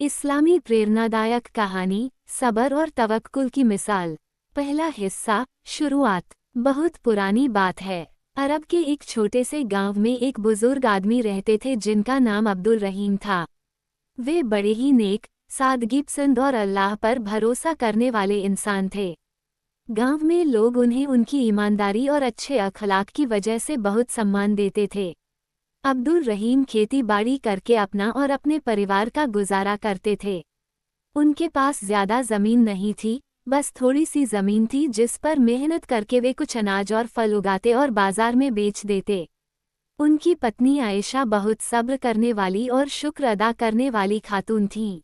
इस्लामी प्रेरणादायक कहानी सबर और तवक्कुल की मिसाल। पहला हिस्सा शुरुआत। बहुत पुरानी बात है। अरब के एक छोटे से गांव में एक बुजुर्ग आदमी रहते थे जिनका नाम अब्दुल रहीम था। वे बड़े ही नेक, सादगीपसंद और अल्लाह पर भरोसा करने वाले इंसान थे। गांव में लोग उन्हें उनकी ईमानदारी और अच्छे अखलाक की वजह से बहुत सम्मान देते थे। अब्दुल रहीम खेती बाड़ी करके अपना और अपने परिवार का गुजारा करते थे। उनके पास ज्यादा जमीन नहीं थी, बस थोड़ी सी जमीन थी जिस पर मेहनत करके वे कुछ अनाज और फल उगाते और बाजार में बेच देते। उनकी पत्नी आयशा बहुत सब्र करने वाली और शुक्र अदा करने वाली खातून थीं।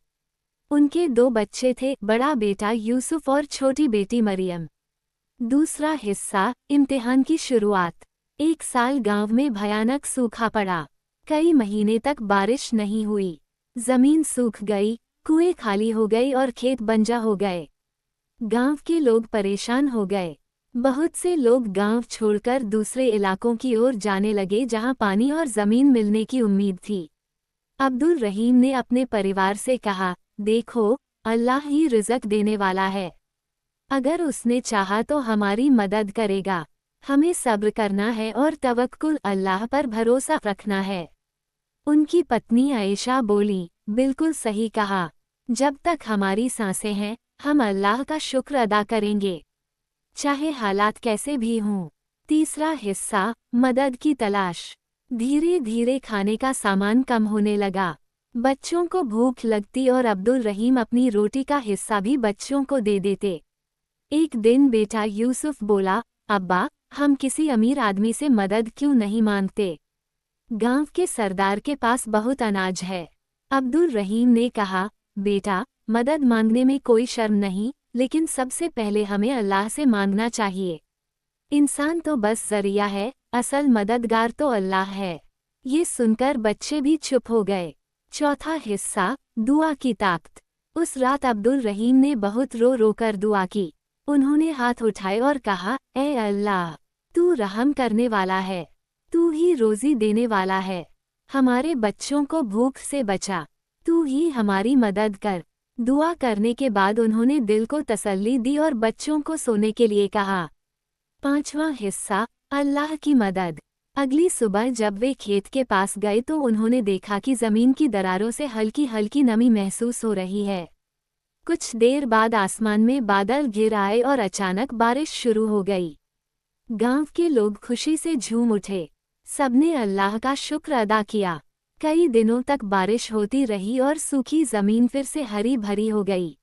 उनके 2 बच्चे थे, बड़ा बेटा यूसुफ और छोटी बेटी मरियम। दूसरा हिस्सा इम्तिहान की शुरुआत। एक साल गांव में भयानक सूखा पड़ा। कई महीने तक बारिश नहीं हुई। जमीन सूख गई, कुएं खाली हो गए और खेत बंजर हो गए। गांव के लोग परेशान हो गए। बहुत से लोग गांव छोड़कर दूसरे इलाकों की ओर जाने लगे जहां पानी और जमीन मिलने की उम्मीद थी। अब्दुल रहीम ने अपने परिवार से कहा, देखो, अल्लाह ही रिज़्क देने वाला है। अगर उसने चाहा तो हमारी मदद करेगा। हमें सब्र करना है और तवक्कुल अल्लाह पर भरोसा रखना है। उनकी पत्नी आयशा बोली, बिल्कुल सही कहा। जब तक हमारी सांसें हैं, हम अल्लाह का शुक्र अदा करेंगे, चाहे हालात कैसे भी हों। तीसरा हिस्सा मदद की तलाश। धीरे धीरे खाने का सामान कम होने लगा। बच्चों को भूख लगती और अब्दुल रहीम अपनी रोटी का हिस्सा भी बच्चों को दे देते। एक दिन बेटा यूसुफ बोला, अब्बा, हम किसी अमीर आदमी से मदद क्यों नहीं मांगते? गांव के सरदार के पास बहुत अनाज है। अब्दुल रहीम ने कहा, बेटा, मदद मांगने में कोई शर्म नहीं, लेकिन सबसे पहले हमें अल्लाह से मांगना चाहिए। इंसान तो बस जरिया है, असल मददगार तो अल्लाह है। ये सुनकर बच्चे भी चुप हो गए। चौथा हिस्सा दुआ की ताकत। उस रात अब्दुल रहीम ने बहुत रो रो कर दुआ की। उन्होंने हाथ उठाए और कहा, ए अल्लाह, तू रहम करने वाला है, तू ही रोजी देने वाला है। हमारे बच्चों को भूख से बचा, तू ही हमारी मदद कर। दुआ करने के बाद उन्होंने दिल को तसल्ली दी और बच्चों को सोने के लिए कहा। पांचवा हिस्सा अल्लाह की मदद। अगली सुबह जब वे खेत के पास गए तो उन्होंने देखा कि जमीन की दरारों से हल्की हल्की नमी महसूस हो रही है। कुछ देर बाद आसमान में बादल घिर आए और अचानक बारिश शुरू हो गई। गांव के लोग खुशी से झूम उठे। सबने अल्लाह का शुक्र अदा किया। कई दिनों तक बारिश होती रही और सूखी जमीन फिर से हरी भरी हो गई।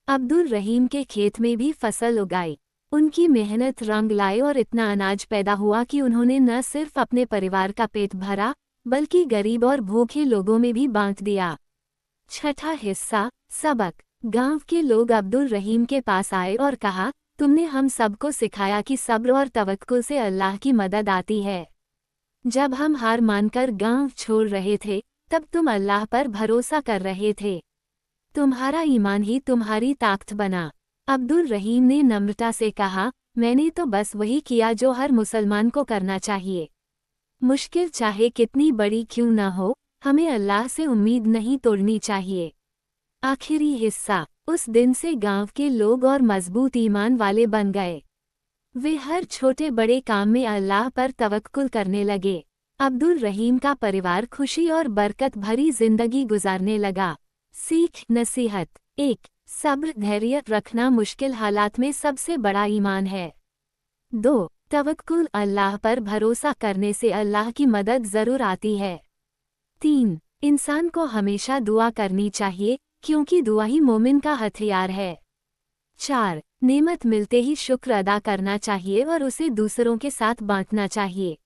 अब्दुल रहीम के खेत में भी फसल उगाई। उनकी मेहनत रंग लाई और इतना अनाज पैदा हुआ कि उन्होंने न सिर्फ अपने परिवार का पेट भरा, बल्कि गरीब और भूखे लोगों में भी बांट दिया। छठा हिस्सा सबक। गांव के लोग अब्दुल रहीम के पास आए और कहा, तुमने हम सबको सिखाया कि सब्र और तवक्कुल से अल्लाह की मदद आती है। जब हम हार मानकर गांव छोड़ रहे थे, तब तुम अल्लाह पर भरोसा कर रहे थे। तुम्हारा ईमान ही तुम्हारी ताकत बना। अब्दुल रहीम ने नम्रता से कहा, मैंने तो बस वही किया जो हर मुसलमान को करना चाहिए। मुश्किल चाहे कितनी बड़ी क्यों न हो, हमें अल्लाह से उम्मीद नहीं तोड़नी चाहिए। आखिरी हिस्सा। उस दिन से गांव के लोग और मजबूत ईमान वाले बन गए। वे हर छोटे बड़े काम में अल्लाह पर तवक्कुल करने लगे। अब्दुल रहीम का परिवार खुशी और बरकत भरी जिंदगी गुजारने लगा। सीख नसीहत। 1. सब्र धैर्य रखना मुश्किल हालात में सबसे बड़ा ईमान है। 2. तवक्कुल अल्लाह पर भरोसा करने से अल्लाह की मदद जरूर आती है। 3. इंसान को हमेशा दुआ करनी चाहिए, क्योंकि दुआ ही मोमिन का हथियार है। 4. नेमत मिलते ही शुक्र अदा करना चाहिए और उसे दूसरों के साथ बांटना चाहिए।